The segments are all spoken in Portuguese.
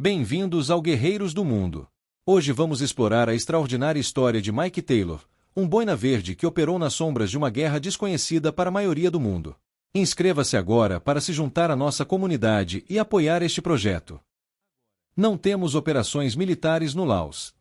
Bem-vindos ao Guerreiros do Mundo. Hoje vamos explorar a extraordinária história de Mike Taylor, um boina verde que operou nas sombras de uma guerra desconhecida para a maioria do mundo. Inscreva-se agora para se juntar à nossa comunidade e apoiar este projeto. Não temos operações militares no Laos.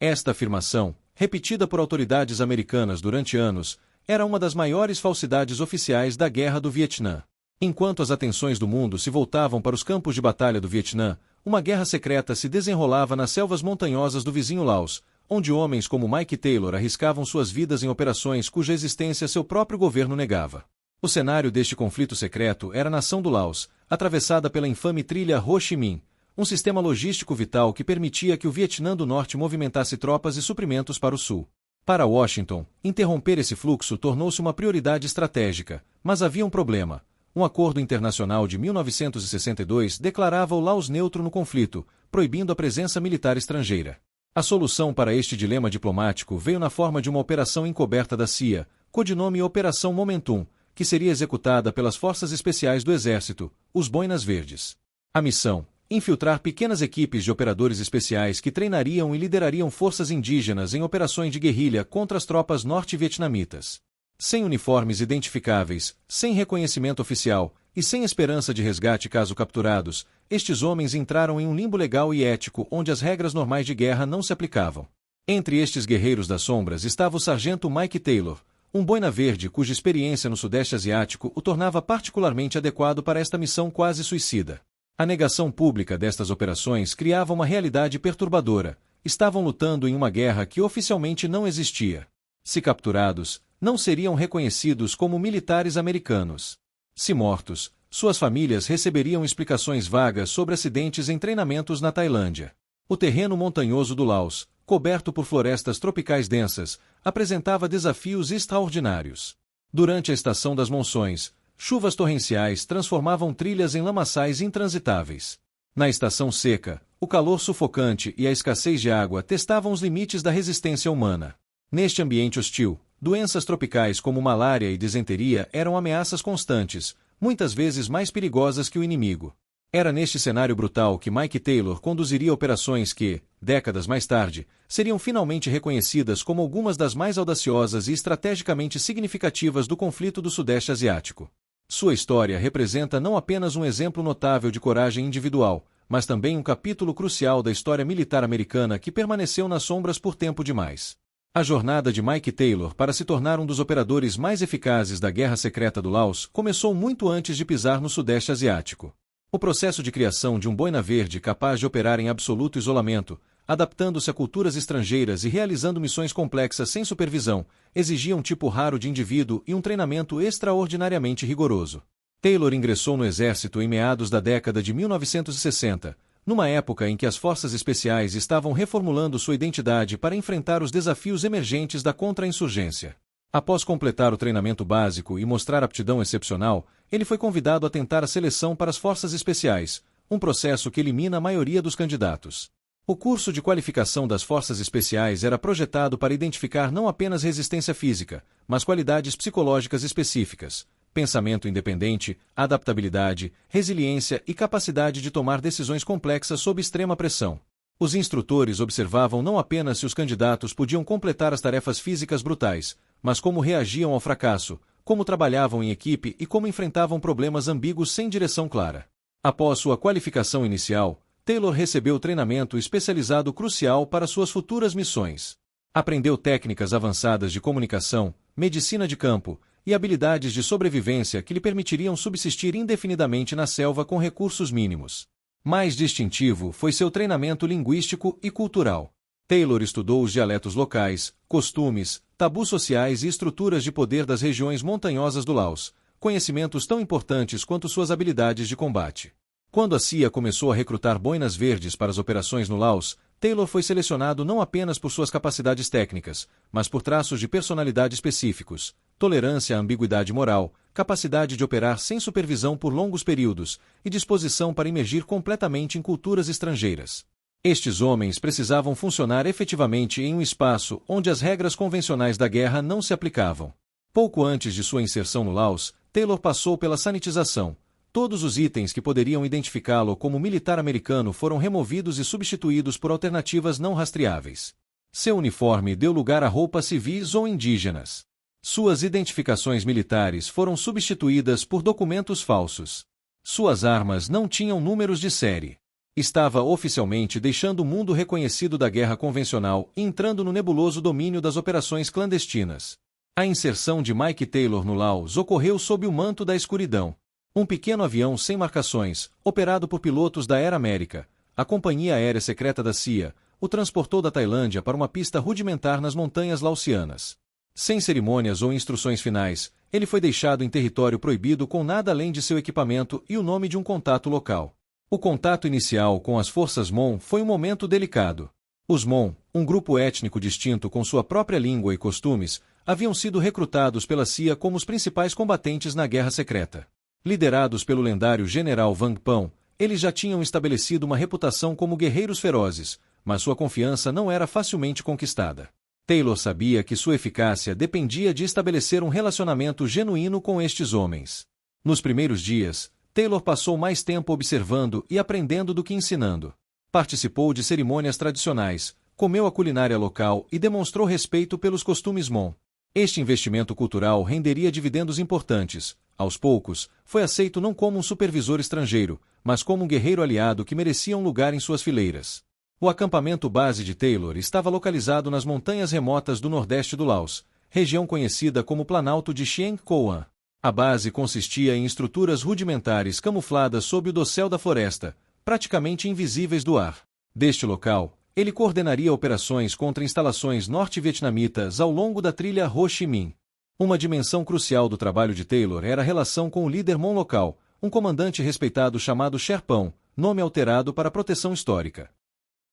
Esta afirmação, repetida por autoridades americanas durante anos, era uma das maiores falsidades oficiais da Guerra do Vietnã. Enquanto as atenções do mundo se voltavam para os campos de batalha do Vietnã, uma guerra secreta se desenrolava nas selvas montanhosas do vizinho Laos, onde homens como Mike Taylor arriscavam suas vidas em operações cuja existência seu próprio governo negava. O cenário deste conflito secreto era a nação do Laos, atravessada pela infame trilha Ho Chi Minh, um sistema logístico vital que permitia que o Vietnã do Norte movimentasse tropas e suprimentos para o sul. Para Washington, interromper esse fluxo tornou-se uma prioridade estratégica, mas havia um problema. Um acordo internacional de 1962 declarava o Laos neutro no conflito, proibindo a presença militar estrangeira. A solução para este dilema diplomático veio na forma de uma operação encoberta da CIA, codinome Operação Momentum, que seria executada pelas Forças Especiais do Exército, os Boinas Verdes. A missão: infiltrar pequenas equipes de operadores especiais que treinariam e liderariam forças indígenas em operações de guerrilha contra as tropas norte-vietnamitas. Sem uniformes identificáveis, sem reconhecimento oficial e sem esperança de resgate caso capturados, estes homens entraram em um limbo legal e ético onde as regras normais de guerra não se aplicavam. Entre estes guerreiros das sombras estava o sargento Mike Taylor, um boina verde cuja experiência no Sudeste Asiático o tornava particularmente adequado para esta missão quase suicida. A negação pública destas operações criava uma realidade perturbadora. Estavam lutando em uma guerra que oficialmente não existia. Se capturados, não seriam reconhecidos como militares americanos. Se mortos, suas famílias receberiam explicações vagas sobre acidentes em treinamentos na Tailândia. O terreno montanhoso do Laos, coberto por florestas tropicais densas, apresentava desafios extraordinários. Durante a estação das monções, chuvas torrenciais transformavam trilhas em lamaçais intransitáveis. Na estação seca, o calor sufocante e a escassez de água testavam os limites da resistência humana. Neste ambiente hostil, doenças tropicais como malária e disenteria eram ameaças constantes, muitas vezes mais perigosas que o inimigo. Era neste cenário brutal que Mike Taylor conduziria operações que, décadas mais tarde, seriam finalmente reconhecidas como algumas das mais audaciosas e estrategicamente significativas do conflito do Sudeste Asiático. Sua história representa não apenas um exemplo notável de coragem individual, mas também um capítulo crucial da história militar americana que permaneceu nas sombras por tempo demais. A jornada de Mike Taylor para se tornar um dos operadores mais eficazes da Guerra Secreta do Laos começou muito antes de pisar no Sudeste Asiático. O processo de criação de um boina verde capaz de operar em absoluto isolamento, adaptando-se a culturas estrangeiras e realizando missões complexas sem supervisão, exigia um tipo raro de indivíduo e um treinamento extraordinariamente rigoroso. Taylor ingressou no exército em meados da década de 1960, numa época em que as forças especiais estavam reformulando sua identidade para enfrentar os desafios emergentes da contra-insurgência. Após completar o treinamento básico e mostrar aptidão excepcional, ele foi convidado a tentar a seleção para as forças especiais, um processo que elimina a maioria dos candidatos. O curso de qualificação das forças especiais era projetado para identificar não apenas resistência física, mas qualidades psicológicas específicas: pensamento independente, adaptabilidade, resiliência e capacidade de tomar decisões complexas sob extrema pressão. Os instrutores observavam não apenas se os candidatos podiam completar as tarefas físicas brutais, mas como reagiam ao fracasso, como trabalhavam em equipe e como enfrentavam problemas ambíguos sem direção clara. Após sua qualificação inicial, Taylor recebeu treinamento especializado crucial para suas futuras missões. Aprendeu técnicas avançadas de comunicação, medicina de campo e habilidades de sobrevivência que lhe permitiriam subsistir indefinidamente na selva com recursos mínimos. Mais distintivo foi seu treinamento linguístico e cultural. Taylor estudou os dialetos locais, costumes, tabus sociais e estruturas de poder das regiões montanhosas do Laos, conhecimentos tão importantes quanto suas habilidades de combate. Quando a CIA começou a recrutar boinas verdes para as operações no Laos, Taylor foi selecionado não apenas por suas capacidades técnicas, mas por traços de personalidade específicos: tolerância à ambiguidade moral, capacidade de operar sem supervisão por longos períodos e disposição para imergir completamente em culturas estrangeiras. Estes homens precisavam funcionar efetivamente em um espaço onde as regras convencionais da guerra não se aplicavam. Pouco antes de sua inserção no Laos, Taylor passou pela sanitização, Todos os itens que poderiam identificá-lo como militar americano foram removidos e substituídos por alternativas não rastreáveis. Seu uniforme deu lugar a roupas civis ou indígenas. Suas identificações militares foram substituídas por documentos falsos. Suas armas não tinham números de série. Estava oficialmente deixando o mundo reconhecido da guerra convencional e entrando no nebuloso domínio das operações clandestinas. A inserção de Mike Taylor no Laos ocorreu sob o manto da escuridão. Um pequeno avião sem marcações, operado por pilotos da Air America, a companhia aérea secreta da CIA, o transportou da Tailândia para uma pista rudimentar nas montanhas laosianas. Sem cerimônias ou instruções finais, ele foi deixado em território proibido com nada além de seu equipamento e o nome de um contato local. O contato inicial com as forças Mon foi um momento delicado. Os Mon, um grupo étnico distinto com sua própria língua e costumes, haviam sido recrutados pela CIA como os principais combatentes na guerra secreta. Liderados pelo lendário general Vang Pão, eles já tinham estabelecido uma reputação como guerreiros ferozes, mas sua confiança não era facilmente conquistada. Taylor sabia que sua eficácia dependia de estabelecer um relacionamento genuíno com estes homens. Nos primeiros dias, Taylor passou mais tempo observando e aprendendo do que ensinando. Participou de cerimônias tradicionais, comeu a culinária local e demonstrou respeito pelos costumes Mon. Este investimento cultural renderia dividendos importantes. Aos poucos, foi aceito não como um supervisor estrangeiro, mas como um guerreiro aliado que merecia um lugar em suas fileiras. O acampamento base de Taylor estava localizado nas montanhas remotas do nordeste do Laos, região conhecida como Planalto de Chieng Kouan. A base consistia em estruturas rudimentares camufladas sob o dossel da floresta, praticamente invisíveis do ar. Deste local, ele coordenaria operações contra instalações norte-vietnamitas ao longo da trilha Ho Chi Minh. Uma dimensão crucial do trabalho de Taylor era a relação com o líder Mon local, um comandante respeitado chamado Sherpão, nome alterado para proteção histórica.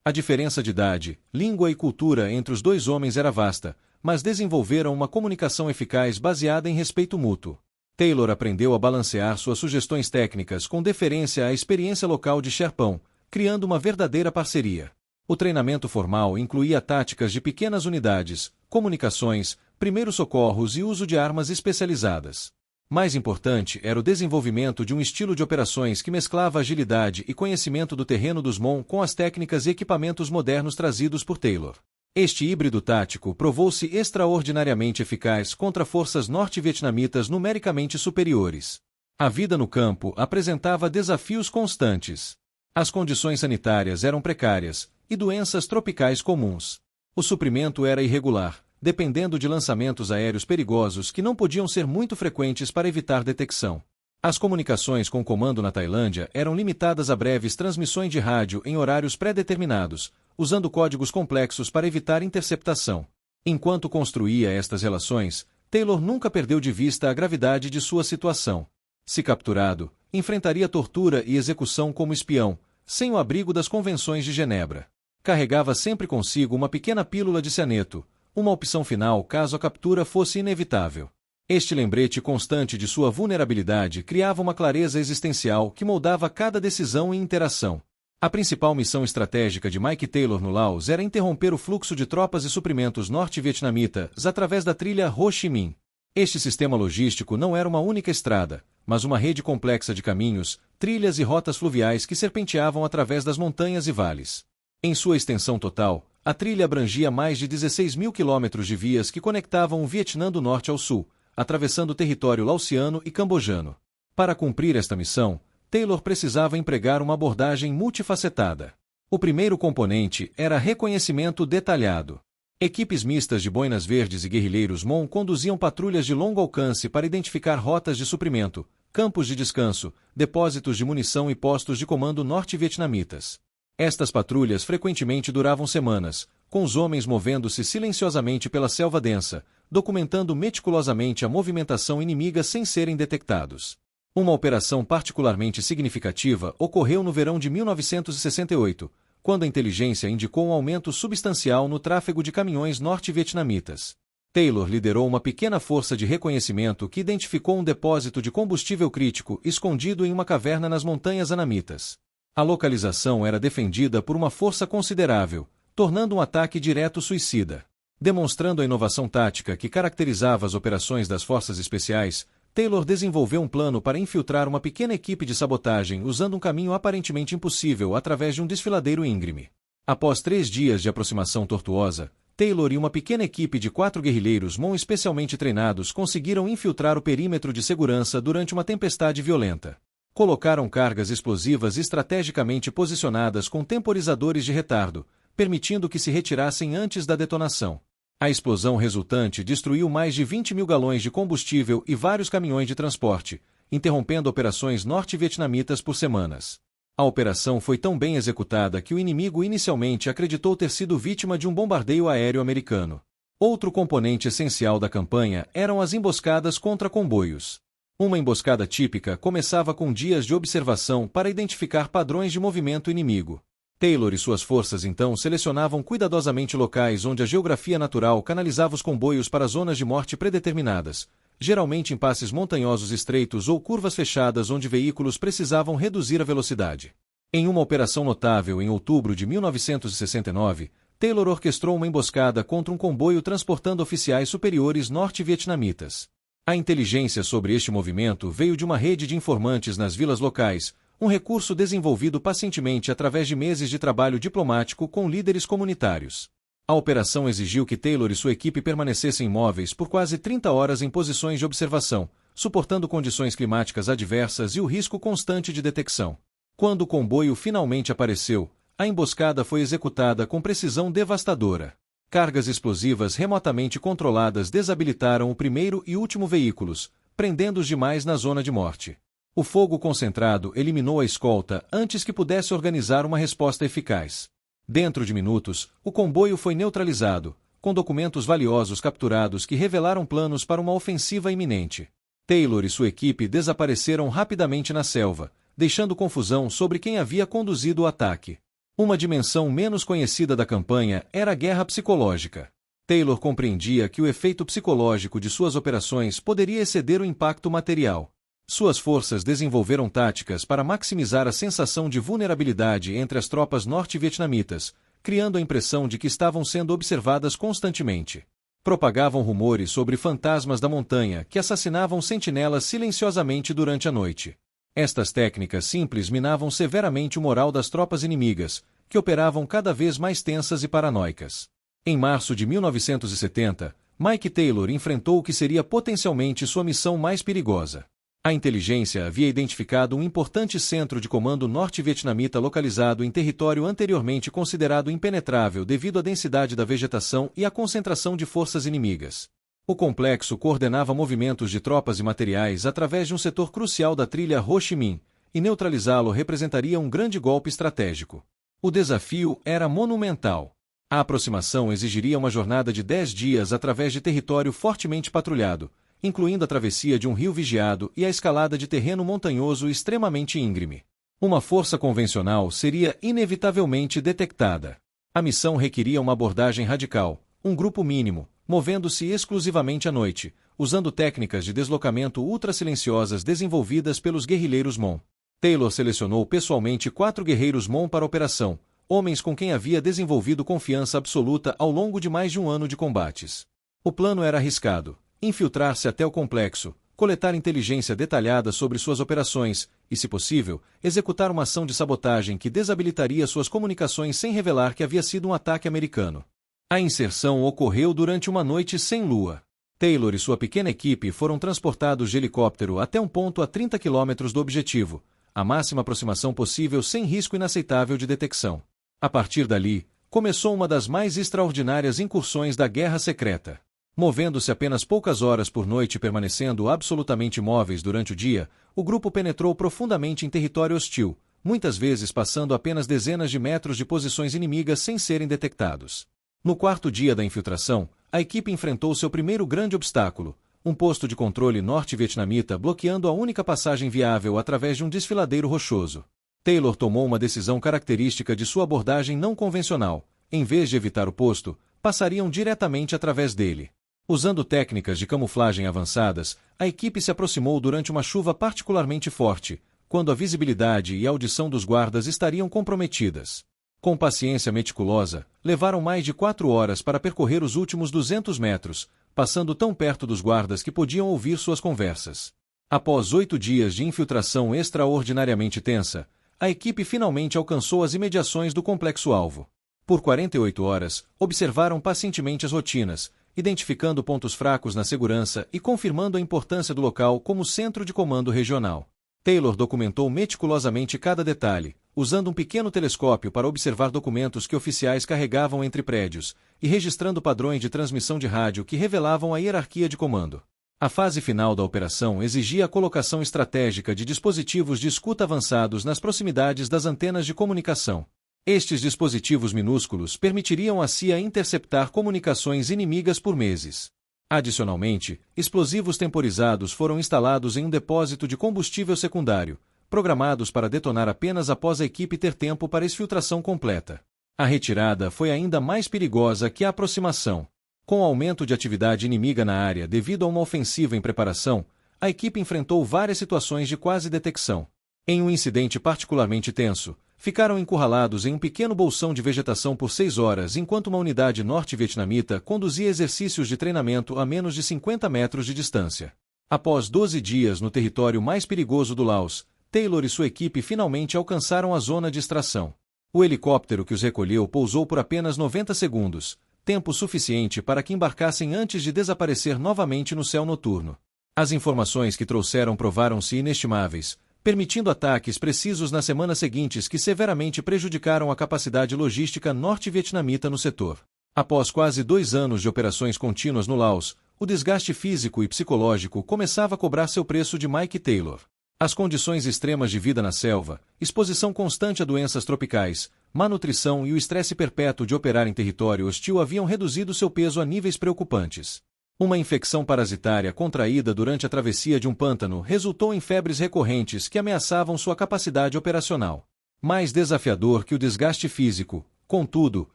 A diferença de idade, língua e cultura entre os dois homens era vasta, mas desenvolveram uma comunicação eficaz baseada em respeito mútuo. Taylor aprendeu a balancear suas sugestões técnicas com deferência à experiência local de Sherpão, criando uma verdadeira parceria. O treinamento formal incluía táticas de pequenas unidades, comunicações, primeiros socorros e uso de armas especializadas. Mais importante era o desenvolvimento de um estilo de operações que mesclava agilidade e conhecimento do terreno dos Mon com as técnicas e equipamentos modernos trazidos por Taylor. Este híbrido tático provou-se extraordinariamente eficaz contra forças norte-vietnamitas numericamente superiores. A vida no campo apresentava desafios constantes. As condições sanitárias eram precárias, e doenças tropicais comuns. O suprimento era irregular, dependendo de lançamentos aéreos perigosos que não podiam ser muito frequentes para evitar detecção. As comunicações com o comando na Tailândia eram limitadas a breves transmissões de rádio em horários pré-determinados, usando códigos complexos para evitar interceptação. Enquanto construía estas relações, Taylor nunca perdeu de vista a gravidade de sua situação. Se capturado, enfrentaria tortura e execução como espião, sem o abrigo das convenções de Genebra. Carregava sempre consigo uma pequena pílula de cianeto, uma opção final caso a captura fosse inevitável. Este lembrete constante de sua vulnerabilidade criava uma clareza existencial que moldava cada decisão e interação. A principal missão estratégica de Mike Taylor no Laos era interromper o fluxo de tropas e suprimentos norte-vietnamitas através da trilha Ho Chi Minh. Este sistema logístico não era uma única estrada, mas uma rede complexa de caminhos, trilhas e rotas fluviais que serpenteavam através das montanhas e vales. Em sua extensão total, a trilha abrangia mais de 16 mil quilômetros de vias que conectavam o Vietnã do norte ao sul, atravessando o território laosiano e cambojano. Para cumprir esta missão, Taylor precisava empregar uma abordagem multifacetada. O primeiro componente era reconhecimento detalhado. Equipes mistas de boinas verdes e guerrilheiros Mon conduziam patrulhas de longo alcance para identificar rotas de suprimento, campos de descanso, depósitos de munição e postos de comando norte-vietnamitas. Estas patrulhas frequentemente duravam semanas, com os homens movendo-se silenciosamente pela selva densa, documentando meticulosamente a movimentação inimiga sem serem detectados. Uma operação particularmente significativa ocorreu no verão de 1968, quando a inteligência indicou um aumento substancial no tráfego de caminhões norte-vietnamitas. Taylor liderou uma pequena força de reconhecimento que identificou um depósito de combustível crítico escondido em uma caverna nas montanhas anamitas. A localização era defendida por uma força considerável, tornando um ataque direto suicida. Demonstrando a inovação tática que caracterizava as operações das forças especiais, Taylor desenvolveu um plano para infiltrar uma pequena equipe de sabotagem usando um caminho aparentemente impossível através de um desfiladeiro íngreme. Após 3 dias de aproximação tortuosa, Taylor e uma pequena equipe de 4 guerrilheiros MON especialmente treinados conseguiram infiltrar o perímetro de segurança durante uma tempestade violenta. Colocaram cargas explosivas estrategicamente posicionadas com temporizadores de retardo, permitindo que se retirassem antes da detonação. A explosão resultante destruiu mais de 20 mil galões de combustível e vários caminhões de transporte, interrompendo operações norte-vietnamitas por semanas. A operação foi tão bem executada que o inimigo inicialmente acreditou ter sido vítima de um bombardeio aéreo americano. Outro componente essencial da campanha eram as emboscadas contra comboios. Uma emboscada típica começava com dias de observação para identificar padrões de movimento inimigo. Taylor e suas forças então selecionavam cuidadosamente locais onde a geografia natural canalizava os comboios para zonas de morte predeterminadas, geralmente em passes montanhosos estreitos ou curvas fechadas onde veículos precisavam reduzir a velocidade. Em uma operação notável em outubro de 1969, Taylor orquestrou uma emboscada contra um comboio transportando oficiais superiores norte-vietnamitas. A inteligência sobre este movimento veio de uma rede de informantes nas vilas locais, um recurso desenvolvido pacientemente através de meses de trabalho diplomático com líderes comunitários. A operação exigiu que Taylor e sua equipe permanecessem imóveis por quase 30 horas em posições de observação, suportando condições climáticas adversas e o risco constante de detecção. Quando o comboio finalmente apareceu, a emboscada foi executada com precisão devastadora. Cargas explosivas remotamente controladas desabilitaram o primeiro e último veículos, prendendo-os demais na zona de morte. O fogo concentrado eliminou a escolta antes que pudesse organizar uma resposta eficaz. Dentro de minutos, o comboio foi neutralizado, com documentos valiosos capturados que revelaram planos para uma ofensiva iminente. Taylor e sua equipe desapareceram rapidamente na selva, deixando confusão sobre quem havia conduzido o ataque. Uma dimensão menos conhecida da campanha era a guerra psicológica. Taylor compreendia que o efeito psicológico de suas operações poderia exceder o impacto material. Suas forças desenvolveram táticas para maximizar a sensação de vulnerabilidade entre as tropas norte-vietnamitas, criando a impressão de que estavam sendo observadas constantemente. Propagavam rumores sobre fantasmas da montanha que assassinavam sentinelas silenciosamente durante a noite. Estas técnicas simples minavam severamente o moral das tropas inimigas, que operavam cada vez mais tensas e paranoicas. Em março de 1970, Mike Taylor enfrentou o que seria potencialmente sua missão mais perigosa. A inteligência havia identificado um importante centro de comando norte-vietnamita localizado em território anteriormente considerado impenetrável devido à densidade da vegetação e à concentração de forças inimigas. O complexo coordenava movimentos de tropas e materiais através de um setor crucial da trilha Ho Chi Minh, e neutralizá-lo representaria um grande golpe estratégico. O desafio era monumental. A aproximação exigiria uma jornada de 10 dias através de território fortemente patrulhado, incluindo a travessia de um rio vigiado e a escalada de terreno montanhoso extremamente íngreme. Uma força convencional seria inevitavelmente detectada. A missão requeria uma abordagem radical, um grupo mínimo, movendo-se exclusivamente à noite, usando técnicas de deslocamento ultra-silenciosas desenvolvidas pelos guerrilheiros MON. Taylor selecionou pessoalmente 4 guerreiros MON para a operação, homens com quem havia desenvolvido confiança absoluta ao longo de mais de um ano de combates. O plano era arriscado: infiltrar-se até o complexo, coletar inteligência detalhada sobre suas operações e, se possível, executar uma ação de sabotagem que desabilitaria suas comunicações sem revelar que havia sido um ataque americano. A inserção ocorreu durante uma noite sem lua. Taylor e sua pequena equipe foram transportados de helicóptero até um ponto a 30 quilômetros do objetivo, a máxima aproximação possível sem risco inaceitável de detecção. A partir dali, começou uma das mais extraordinárias incursões da Guerra Secreta. Movendo-se apenas poucas horas por noite e permanecendo absolutamente imóveis durante o dia, o grupo penetrou profundamente em território hostil, muitas vezes passando apenas dezenas de metros de posições inimigas sem serem detectados. No 4º dia da infiltração, a equipe enfrentou seu primeiro grande obstáculo, um posto de controle norte-vietnamita bloqueando a única passagem viável através de um desfiladeiro rochoso. Taylor tomou uma decisão característica de sua abordagem não convencional: em vez de evitar o posto, passariam diretamente através dele. Usando técnicas de camuflagem avançadas, a equipe se aproximou durante uma chuva particularmente forte, quando a visibilidade e a audição dos guardas estariam comprometidas. Com paciência meticulosa, levaram mais de 4 horas para percorrer os últimos 200 metros, passando tão perto dos guardas que podiam ouvir suas conversas. Após 8 dias de infiltração extraordinariamente tensa, a equipe finalmente alcançou as imediações do complexo-alvo. Por 48 horas, observaram pacientemente as rotinas, identificando pontos fracos na segurança e confirmando a importância do local como centro de comando regional. Taylor documentou meticulosamente cada detalhe, usando um pequeno telescópio para observar documentos que oficiais carregavam entre prédios, e registrando padrões de transmissão de rádio que revelavam a hierarquia de comando. A fase final da operação exigia a colocação estratégica de dispositivos de escuta avançados nas proximidades das antenas de comunicação. Estes dispositivos minúsculos permitiriam à CIA interceptar comunicações inimigas por meses. Adicionalmente, explosivos temporizados foram instalados em um depósito de combustível secundário, programados para detonar apenas após a equipe ter tempo para exfiltração completa. A retirada foi ainda mais perigosa que a aproximação. Com o aumento de atividade inimiga na área devido a uma ofensiva em preparação, a equipe enfrentou várias situações de quase detecção. Em um incidente particularmente tenso, ficaram encurralados em um pequeno bolsão de vegetação por 6 horas enquanto uma unidade norte-vietnamita conduzia exercícios de treinamento a menos de 50 metros de distância. Após 12 dias no território mais perigoso do Laos, Taylor e sua equipe finalmente alcançaram a zona de extração. O helicóptero que os recolheu pousou por apenas 90 segundos, tempo suficiente para que embarcassem antes de desaparecer novamente no céu noturno. As informações que trouxeram provaram-se inestimáveis, permitindo ataques precisos nas semanas seguintes que severamente prejudicaram a capacidade logística norte-vietnamita no setor. Após quase 2 anos de operações contínuas no Laos, o desgaste físico e psicológico começava a cobrar seu preço de Mike Taylor. As condições extremas de vida na selva, exposição constante a doenças tropicais, má nutrição e o estresse perpétuo de operar em território hostil haviam reduzido seu peso a níveis preocupantes. Uma infecção parasitária contraída durante a travessia de um pântano resultou em febres recorrentes que ameaçavam sua capacidade operacional. Mais desafiador que o desgaste físico, contudo,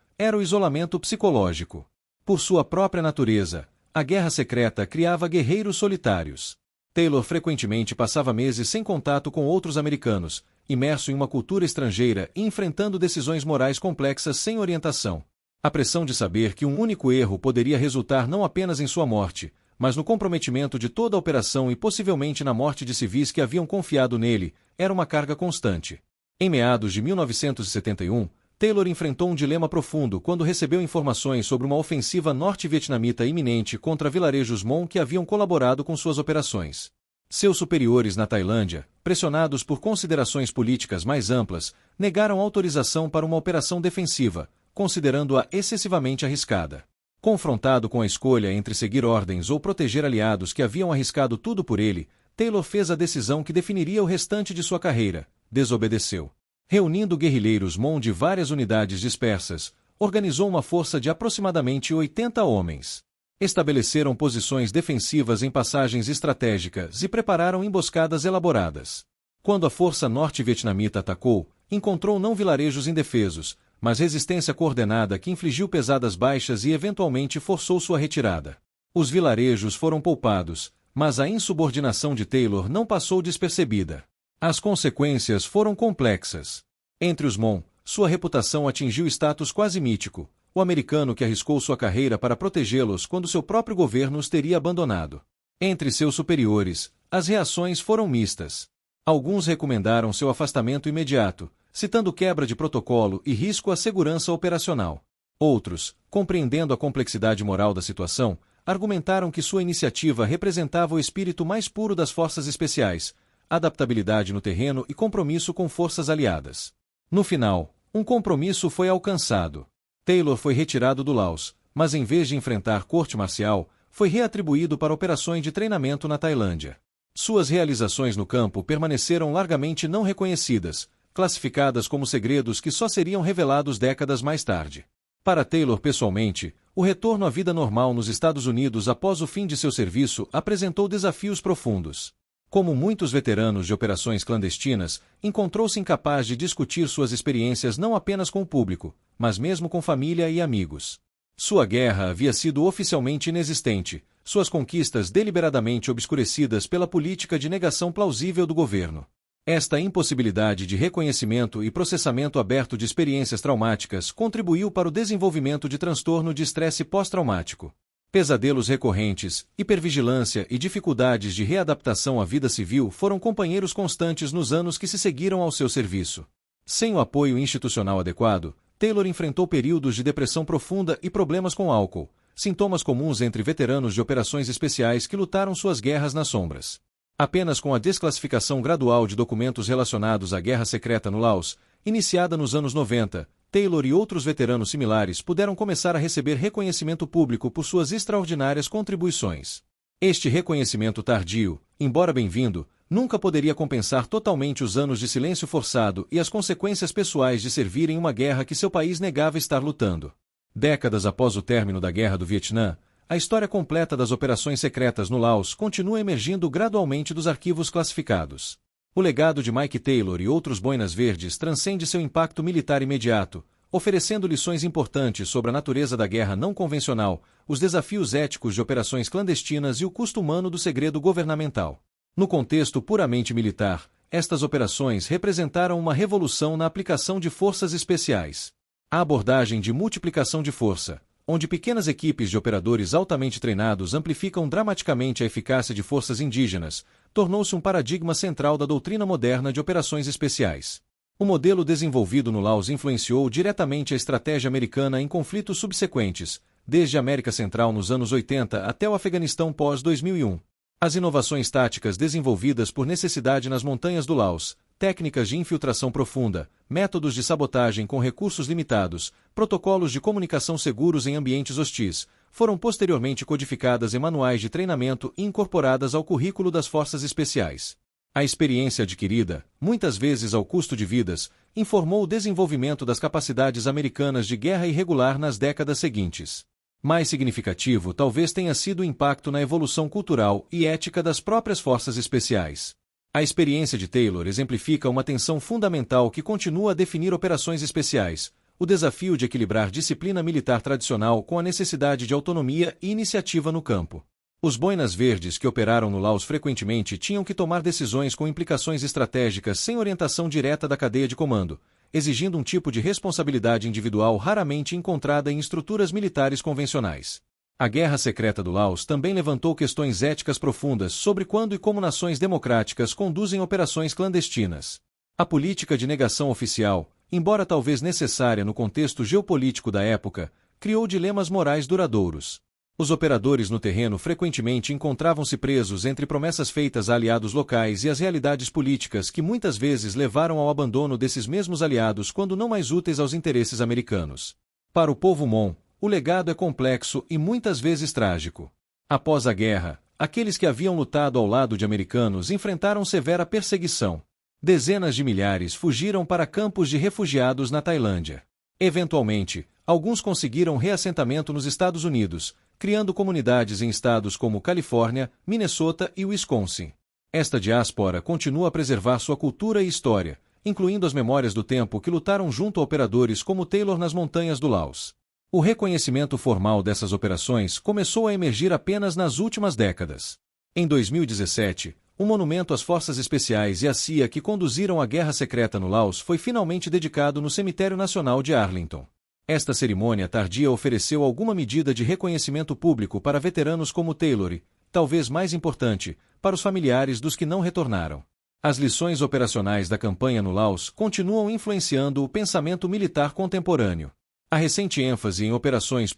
era o isolamento psicológico. Por sua própria natureza, a guerra secreta criava guerreiros solitários. Taylor frequentemente passava meses sem contato com outros americanos, imerso em uma cultura estrangeira e enfrentando decisões morais complexas sem orientação. A pressão de saber que um único erro poderia resultar não apenas em sua morte, mas no comprometimento de toda a operação e possivelmente na morte de civis que haviam confiado nele, era uma carga constante. Em meados de 1971, Taylor enfrentou um dilema profundo quando recebeu informações sobre uma ofensiva norte-vietnamita iminente contra vilarejos Hmong que haviam colaborado com suas operações. Seus superiores na Tailândia, pressionados por considerações políticas mais amplas, negaram autorização para uma operação defensiva, considerando-a excessivamente arriscada. Confrontado com a escolha entre seguir ordens ou proteger aliados que haviam arriscado tudo por ele, Taylor fez a decisão que definiria o restante de sua carreira: desobedeceu. Reunindo guerrilheiros Hmong de várias unidades dispersas, organizou uma força de aproximadamente 80 homens. Estabeleceram posições defensivas em passagens estratégicas e prepararam emboscadas elaboradas. Quando a força norte-vietnamita atacou, encontrou não vilarejos indefesos, mas resistência coordenada que infligiu pesadas baixas e eventualmente forçou sua retirada. Os vilarejos foram poupados, mas a insubordinação de Taylor não passou despercebida. As consequências foram complexas. Entre os Hmong, sua reputação atingiu status quase mítico, o americano que arriscou sua carreira para protegê-los quando seu próprio governo os teria abandonado. Entre seus superiores, as reações foram mistas. Alguns recomendaram seu afastamento imediato, citando quebra de protocolo e risco à segurança operacional. Outros, compreendendo a complexidade moral da situação, argumentaram que sua iniciativa representava o espírito mais puro das forças especiais, adaptabilidade no terreno e compromisso com forças aliadas. No final, um compromisso foi alcançado. Taylor foi retirado do Laos, mas em vez de enfrentar corte marcial, foi reatribuído para operações de treinamento na Tailândia. Suas realizações no campo permaneceram largamente não reconhecidas, classificadas como segredos que só seriam revelados décadas mais tarde. Para Taylor pessoalmente, o retorno à vida normal nos Estados Unidos após o fim de seu serviço apresentou desafios profundos. Como muitos veteranos de operações clandestinas, encontrou-se incapaz de discutir suas experiências não apenas com o público, mas mesmo com família e amigos. Sua guerra havia sido oficialmente inexistente, suas conquistas deliberadamente obscurecidas pela política de negação plausível do governo. Esta impossibilidade de reconhecimento e processamento aberto de experiências traumáticas contribuiu para o desenvolvimento de transtorno de estresse pós-traumático. Pesadelos recorrentes, hipervigilância e dificuldades de readaptação à vida civil foram companheiros constantes nos anos que se seguiram ao seu serviço. Sem o apoio institucional adequado, Taylor enfrentou períodos de depressão profunda e problemas com álcool, sintomas comuns entre veteranos de operações especiais que lutaram suas guerras nas sombras. Apenas com a desclassificação gradual de documentos relacionados à Guerra Secreta no Laos, iniciada nos anos 90, Taylor e outros veteranos similares puderam começar a receber reconhecimento público por suas extraordinárias contribuições. Este reconhecimento tardio, embora bem-vindo, nunca poderia compensar totalmente os anos de silêncio forçado e as consequências pessoais de servir em uma guerra que seu país negava estar lutando. Décadas após o término da Guerra do Vietnã, a história completa das operações secretas no Laos continua emergindo gradualmente dos arquivos classificados. O legado de Mike Taylor e outros boinas verdes transcende seu impacto militar imediato, oferecendo lições importantes sobre a natureza da guerra não convencional, os desafios éticos de operações clandestinas e o custo humano do segredo governamental. No contexto puramente militar, estas operações representaram uma revolução na aplicação de forças especiais. A abordagem de multiplicação de força, onde pequenas equipes de operadores altamente treinados amplificam dramaticamente a eficácia de forças indígenas, tornou-se um paradigma central da doutrina moderna de operações especiais. O modelo desenvolvido no Laos influenciou diretamente a estratégia americana em conflitos subsequentes, desde a América Central nos anos 80 até o Afeganistão pós-2001. As inovações táticas desenvolvidas por necessidade nas montanhas do Laos, técnicas de infiltração profunda, métodos de sabotagem com recursos limitados, protocolos de comunicação seguros em ambientes hostis, foram posteriormente codificadas em manuais de treinamento e incorporadas ao currículo das forças especiais. A experiência adquirida, muitas vezes ao custo de vidas, informou o desenvolvimento das capacidades americanas de guerra irregular nas décadas seguintes. Mais significativo talvez tenha sido o impacto na evolução cultural e ética das próprias forças especiais. A experiência de Taylor exemplifica uma tensão fundamental que continua a definir operações especiais, o desafio de equilibrar disciplina militar tradicional com a necessidade de autonomia e iniciativa no campo. Os boinas verdes que operaram no Laos frequentemente tinham que tomar decisões com implicações estratégicas sem orientação direta da cadeia de comando, exigindo um tipo de responsabilidade individual raramente encontrada em estruturas militares convencionais. A Guerra Secreta do Laos também levantou questões éticas profundas sobre quando e como nações democráticas conduzem operações clandestinas. A política de negação oficial, embora talvez necessária no contexto geopolítico da época, criou dilemas morais duradouros. Os operadores no terreno frequentemente encontravam-se presos entre promessas feitas a aliados locais e as realidades políticas que muitas vezes levaram ao abandono desses mesmos aliados quando não mais úteis aos interesses americanos. Para o povo Mon, o legado é complexo e muitas vezes trágico. Após a guerra, aqueles que haviam lutado ao lado de americanos enfrentaram severa perseguição. Dezenas de milhares fugiram para campos de refugiados na Tailândia. Eventualmente, alguns conseguiram reassentamento nos Estados Unidos, criando comunidades em estados como Califórnia, Minnesota e Wisconsin. Esta diáspora continua a preservar sua cultura e história, incluindo as memórias do tempo que lutaram junto a operadores como Taylor nas montanhas do Laos. O reconhecimento formal dessas operações começou a emergir apenas nas últimas décadas. Em 2017, um monumento às Forças Especiais e à CIA que conduziram a Guerra Secreta no Laos foi finalmente dedicado no Cemitério Nacional de Arlington. Esta cerimônia tardia ofereceu alguma medida de reconhecimento público para veteranos como Taylor e, talvez mais importante, para os familiares dos que não retornaram. As lições operacionais da campanha no Laos continuam influenciando o pensamento militar contemporâneo. A recente ênfase em operações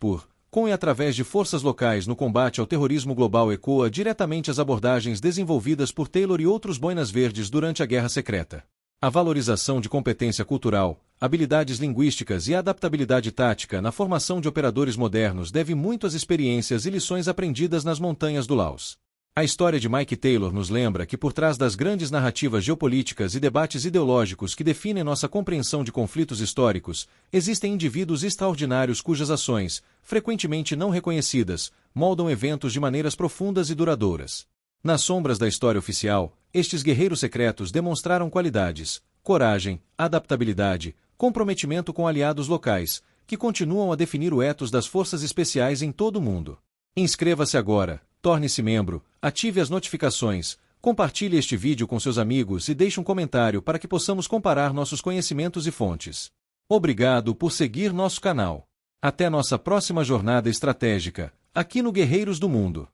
com e através de forças locais no combate ao terrorismo global ecoa diretamente as abordagens desenvolvidas por Taylor e outros boinas verdes durante a Guerra Secreta. A valorização de competência cultural, habilidades linguísticas e adaptabilidade tática na formação de operadores modernos deve muito às experiências e lições aprendidas nas montanhas do Laos. A história de Mike Taylor nos lembra que por trás das grandes narrativas geopolíticas e debates ideológicos que definem nossa compreensão de conflitos históricos, existem indivíduos extraordinários cujas ações, frequentemente não reconhecidas, moldam eventos de maneiras profundas e duradouras. Nas sombras da história oficial, estes guerreiros secretos demonstraram qualidades, coragem, adaptabilidade, comprometimento com aliados locais, que continuam a definir o ethos das forças especiais em todo o mundo. Inscreva-se agora, torne-se membro, ative as notificações, compartilhe este vídeo com seus amigos e deixe um comentário para que possamos comparar nossos conhecimentos e fontes. Obrigado por seguir nosso canal. Até nossa próxima jornada estratégica. Aqui no Guerreiros do Mundo.